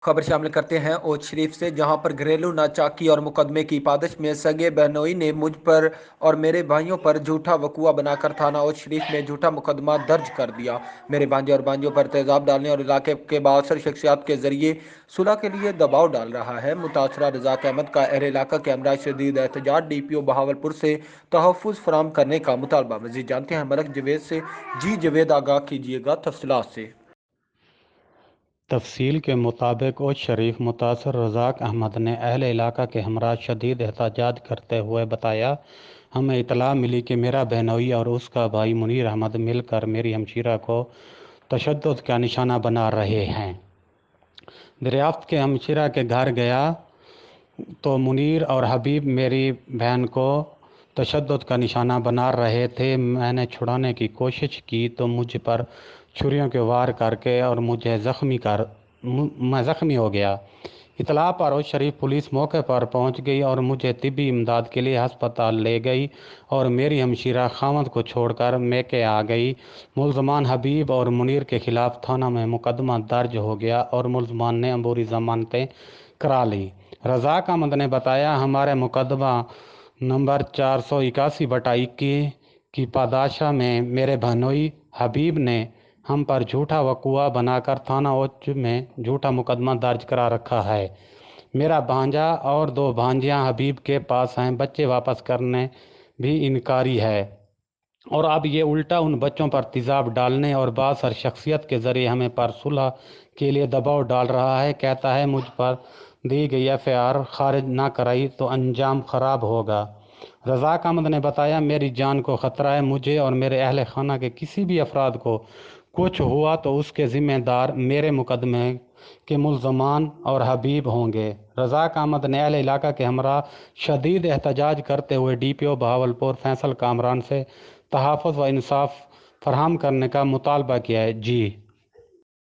खबर शामिल करते हैं ओच शरीफ से, जहां पर घरेलू नाचाकी और मुकदमे की पादश में सगे बहनोई ने मुझ पर और मेरे भाइयों पर झूठा वकुआ बनाकर थाना ओच शरीफ में झूठा मुकदमा दर्ज कर दिया। मेरे भांजे और भांजियों पर तेजाब डालने और इलाके के बासर शख्सियात के जरिए सुलह के लिए दबाव डाल रहा है। मुतासरा रजाक अहमद का अहल इलाका के हमरा शदीद एहतजाज DPO बहावलपुर से तहफ़्फ़ुज़ फराहम करने का मुतालबा। मज़ीद जानते हैं मलक जवेद से। जी जवेद, आगाह कीजिएगा तफसीलात से। तफसील के मुताबिक ओच शरीफ मुतासर रज़ाक अहमद ने अहल इलाका के हमरा शदीद एहतजाज करते हुए बताया, हमें इतला मिली कि मेरा बहनोई और उसका भाई मुनीर अहमद मिलकर मेरी हमशीरा को तशद्दुद का निशाना बना रहे हैं। दरियाफ्त के हमशीरा के घर गया तो मुनीर और हबीब मेरी बहन को तशद्दुद का निशाना बना रहे थे। मैंने छुड़ाने की कोशिश की तो मुझ पर छुरियों के वार करके और मैं ज़ख्मी हो गया। इतला पर उस शरीफ पुलिस मौके पर पहुंच गई और मुझे तिब्बी इमदाद के लिए हस्पताल ले गई और मेरी हमशीरा खामद को छोड़कर मैके आ गई। मुल्ज़मान हबीब और मुनीर के ख़िलाफ़ थाना में मुकदमा दर्ज हो गया और मुल्ज़मान ने अबूरी ज़मानतें करा ली। रज़ाक अहमद ने बताया, हमारे मुकदमा नंबर 481/21 की पादाशा में मेरे बहनोई हबीब ने हम पर झूठा वकुआ बनाकर थाना ओच में झूठा मुकदमा दर्ज करा रखा है। मेरा भांजा और 2 भांजियां हबीब के पास हैं। बच्चे वापस करने भी इनकारी है और अब ये उल्टा उन बच्चों पर तेज़ाब डालने और बासर शख्सियत के ज़रिए हमें पर सुलह के लिए दबाव डाल रहा है। कहता है मुझ पर दी गई FIR खारिज ना कराई तो अंजाम ख़राब होगा। रज़ाक अहमद ने बताया, मेरी जान को ख़तरा है। मुझे और मेरे अहल खाना के किसी भी अफराद को कुछ हुआ तो उसके ज़िम्मेदार मेरे मुकदमे के मुल्ज़मान और हबीब होंगे। रज़ाक अहमद ने अहल इलाका के हमरा शदीद एहतजाज करते हुए DPO बहावलपुर फैसल कामरान से तहफ़्फ़ुज़ व इंसाफ फराहम करने का मुतालबा किया है। जी।